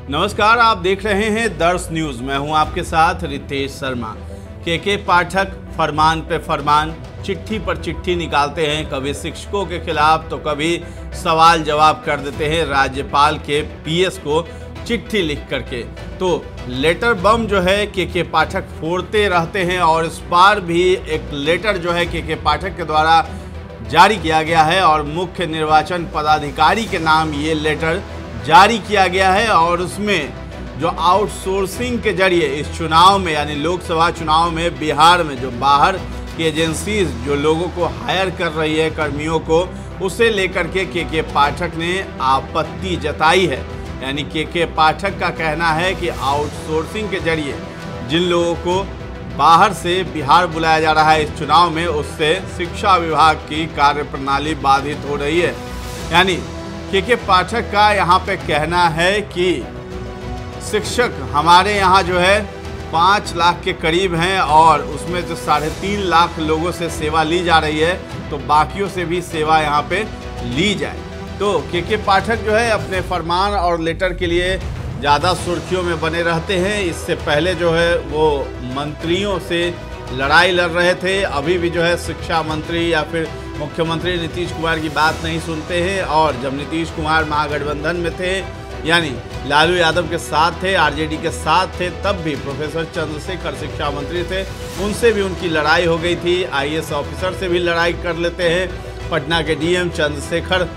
नमस्कार, आप देख रहे हैं दर्श न्यूज। मैं हूं आपके साथ रितेश शर्मा। के पाठक फरमान पे फरमान, चिट्ठी पर चिट्ठी निकालते हैं, कभी शिक्षकों के खिलाफ तो कभी सवाल जवाब कर देते हैं राज्यपाल के पीएस को चिट्ठी लिख करके। तो लेटर बम जो है के पाठक फोड़ते रहते हैं और इस बार भी एक लेटर जो है के पाठक के द्वारा जारी किया गया है और मुख्य निर्वाचन पदाधिकारी के नाम ये लेटर जारी किया गया है। और उसमें जो आउटसोर्सिंग के जरिए इस चुनाव में यानी लोकसभा चुनाव में बिहार में जो बाहर की एजेंसीज जो लोगों को हायर कर रही है, कर्मियों को, उसे लेकर के पाठक ने आपत्ति जताई है। यानी के पाठक का कहना है कि आउटसोर्सिंग के जरिए जिन लोगों को बाहर से बिहार बुलाया जा रहा है इस चुनाव में, उससे शिक्षा विभाग की कार्यप्रणाली बाधित हो रही है। यानी के पाठक का यहाँ पे कहना है कि शिक्षक हमारे यहाँ जो है 5 लाख के करीब हैं और उसमें जो 3.5 लाख लोगों से सेवा ली जा रही है, तो बाकियों से भी सेवा यहाँ पे ली जाए। तो के पाठक जो है अपने फरमान और लेटर के लिए ज़्यादा सुर्खियों में बने रहते हैं। इससे पहले जो है वो मंत्रियों से लड़ाई लड़ रहे थे, अभी भी जो है शिक्षा मंत्री या फिर मुख्यमंत्री नीतीश कुमार की बात नहीं सुनते हैं। और जब नीतीश कुमार महागठबंधन में थे, यानी लालू यादव के साथ थे, आरजेडी के साथ थे, तब भी प्रोफेसर चंद्रशेखर शिक्षा मंत्री थे, उनसे भी उनकी लड़ाई हो गई थी। आईएएस ऑफिसर से भी लड़ाई कर लेते हैं। पटना के डीएम चंद्रशेखर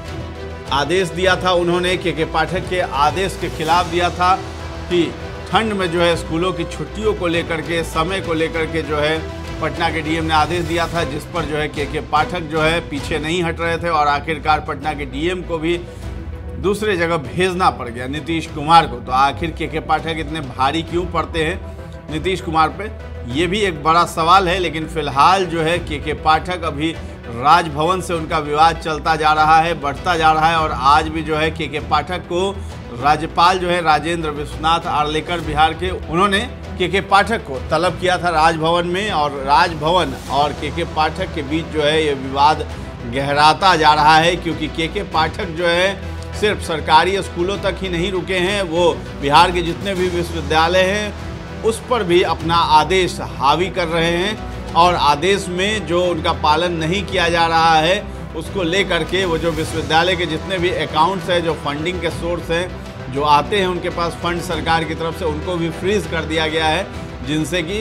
आदेश दिया था उन्होंने, के पाठक के आदेश के खिलाफ दिया था कि ठंड में जो है स्कूलों की छुट्टियों को लेकर के, समय को लेकर के जो है पटना के डीएम ने आदेश दिया था, जिस पर जो है के पाठक जो है पीछे नहीं हट रहे थे और आखिरकार पटना के डीएम को भी दूसरे जगह भेजना पड़ गया, नीतीश कुमार को। तो आखिर के पाठक इतने भारी क्यों पड़ते हैं नीतीश कुमार पे, ये भी एक बड़ा सवाल है। लेकिन फिलहाल जो है के पाठक अभी राजभवन से उनका विवाद चलता जा रहा है, बढ़ता जा रहा है। और आज भी जो है के पाठक को राज्यपाल जो है राजेंद्र विश्वनाथ आर्लेकर बिहार के, उन्होंने के पाठक को तलब किया था राजभवन में। और राजभवन और के पाठक के बीच जो है ये विवाद गहराता जा रहा है, क्योंकि के पाठक जो है सिर्फ सरकारी स्कूलों तक ही नहीं रुके हैं, वो बिहार के जितने भी विश्वविद्यालय हैं उस पर भी अपना आदेश हावी कर रहे हैं। और आदेश में जो उनका पालन नहीं किया जा रहा है उसको लेकर के वो जो विश्वविद्यालय के जितने भी अकाउंट्स हैं, जो फंडिंग के सोर्स हैं, जो आते हैं उनके पास फंड सरकार की तरफ से, उनको भी फ्रीज कर दिया गया है, जिनसे कि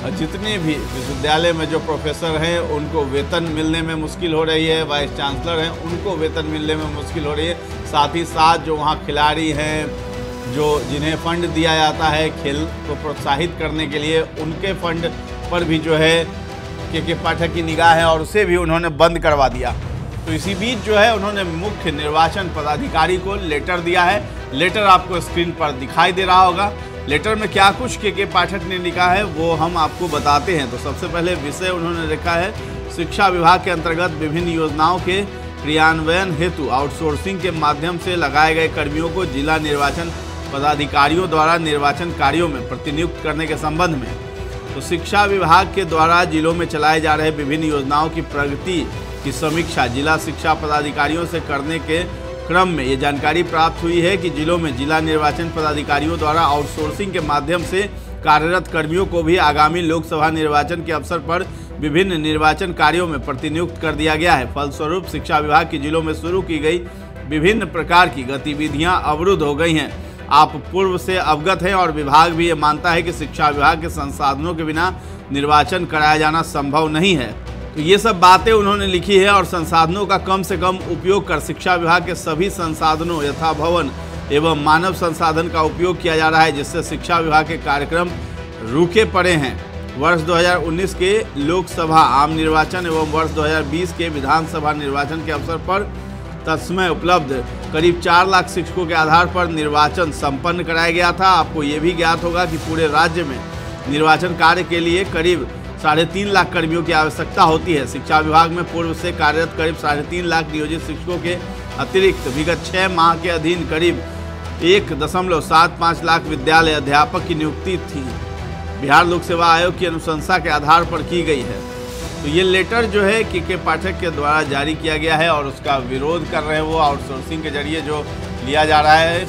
जितने भी विश्वविद्यालय में जो प्रोफेसर हैं उनको वेतन मिलने में मुश्किल हो रही है, वाइस चांसलर हैं उनको वेतन मिलने में मुश्किल हो रही है। साथ ही साथ जो वहाँ खिलाड़ी हैं, जो जिन्हें फंड दिया जाता है खेल को प्रोत्साहित करने के लिए, उनके फंड पर भी जो है के पाठक की निगाह है और उसे भी उन्होंने बंद करवा दिया। तो इसी बीच जो है उन्होंने मुख्य निर्वाचन पदाधिकारी को लेटर दिया है। लेटर आपको स्क्रीन पर दिखाई दे रहा होगा। लेटर में क्या कुछ के पाठक ने लिखा है वो हम आपको बताते हैं। तो सबसे पहले विषय उन्होंने लिखा है, शिक्षा विभाग के अंतर्गत विभिन्न योजनाओं के क्रियान्वयन हेतु आउटसोर्सिंग के माध्यम से लगाए गए कर्मियों को जिला निर्वाचन पदाधिकारियों द्वारा निर्वाचन कार्यों में प्रतिनियुक्त करने के संबंध में। तो शिक्षा विभाग के द्वारा जिलों में चलाए जा रहे विभिन्न योजनाओं की प्रगति की समीक्षा जिला शिक्षा पदाधिकारियों से करने के क्रम में ये जानकारी प्राप्त हुई है कि जिलों में जिला निर्वाचन पदाधिकारियों द्वारा आउटसोर्सिंग के माध्यम से कार्यरत कर्मियों को भी आगामी लोकसभा निर्वाचन के अवसर पर विभिन्न निर्वाचन कार्यों में प्रतिनियुक्त कर दिया गया है। फलस्वरूप शिक्षा विभाग के जिलों में शुरू की गई विभिन्न प्रकार की गतिविधियां अवरुद्ध हो गई हैं। आप पूर्व से अवगत हैं और विभाग भी ये मानता है कि शिक्षा विभाग के संसाधनों के बिना निर्वाचन कराया जाना संभव नहीं है। तो ये सब बातें उन्होंने लिखी है और संसाधनों का कम से कम उपयोग कर शिक्षा विभाग के सभी संसाधनों यथा भवन एवं मानव संसाधन का उपयोग किया जा रहा है, जिससे शिक्षा विभाग के कार्यक्रम रुके पड़े हैं। वर्ष 2019 के लोकसभा आम निर्वाचन एवं वर्ष 2020 के विधानसभा निर्वाचन के अवसर पर तत्समय उपलब्ध करीब 4 लाख शिक्षकों के आधार पर निर्वाचन संपन्न कराया गया था। आपको ये भी ज्ञात होगा कि पूरे राज्य में निर्वाचन कार्य के लिए करीब 3.5 लाख कर्मियों की आवश्यकता होती है। शिक्षा विभाग में पूर्व से कार्यरत करीब 3.5 लाख नियोजित शिक्षकों के अतिरिक्त विगत 6 माह के अधीन करीब 1.75 लाख विद्यालय अध्यापक की नियुक्ति थी, बिहार लोक सेवा आयोग की अनुशंसा के आधार पर की गई है। तो ये लेटर जो है के पाठक के द्वारा जारी किया गया है और उसका विरोध कर रहे हैं वो, आउटसोर्सिंग के जरिए जो लिया जा रहा है।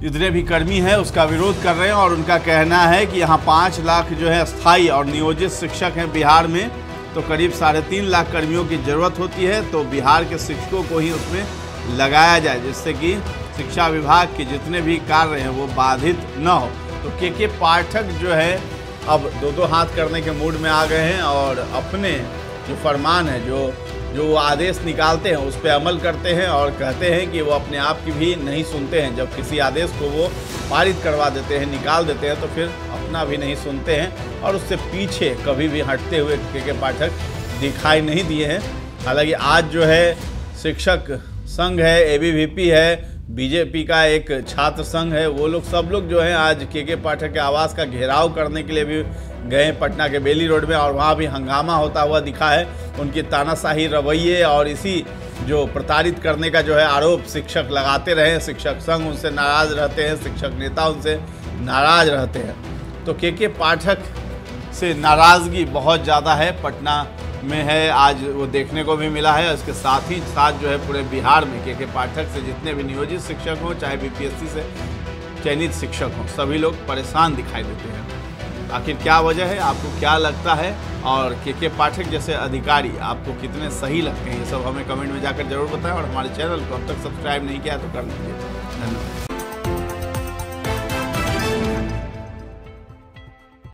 जितने भी कर्मी हैं उसका विरोध कर रहे हैं और उनका कहना है कि यहाँ 5 लाख जो है स्थायी और नियोजित शिक्षक हैं बिहार में, तो करीब 3.5 लाख कर्मियों की ज़रूरत होती है। तो बिहार के शिक्षकों को ही उसमें लगाया जाए जिससे कि शिक्षा विभाग के जितने भी कार्य हैं वो बाधित न हो। तो के पाठक जो है अब दो हाथ करने के मूड में आ गए हैं और अपने जो फरमान है, जो वो आदेश निकालते हैं उस पर अमल करते हैं और कहते हैं कि वो अपने आप की भी नहीं सुनते हैं। जब किसी आदेश को वो पारित करवा देते हैं, निकाल देते हैं, तो फिर अपना भी नहीं सुनते हैं और उससे पीछे कभी भी हटते हुए के पाठक दिखाई नहीं दिए हैं। हालांकि आज जो है शिक्षक संघ है, ABVP है, बीजेपी का एक छात्र संघ है, वो लोग सब लोग जो हैं आज के पाठक के आवास का घेराव करने के लिए भी गए पटना के बेली रोड में और वहाँ भी हंगामा होता हुआ दिखा है। उनकी तानाशाही रवैये और इसी जो प्रताड़ित करने का जो है आरोप शिक्षक लगाते रहे, शिक्षक संघ उनसे नाराज़ रहते हैं, शिक्षक नेता उनसे नाराज़ रहते हैं। तो के पाठक से नाराज़गी बहुत ज़्यादा है, पटना में है, आज वो देखने को भी मिला है। इसके साथ ही साथ जो है पूरे बिहार में के पाठक से जितने भी नियोजित शिक्षक हों, चाहे BPSC से चयनित शिक्षक हों, सभी लोग परेशान दिखाई देते हैं। आखिर क्या वजह है, आपको क्या लगता है और के पाठक जैसे अधिकारी आपको कितने सही लगते हैं, ये सब हमें कमेंट में जाकर जरूर बताएं और हमारे चैनल को अब तक सब्सक्राइब नहीं किया तो कर लीजिए। धन्यवाद।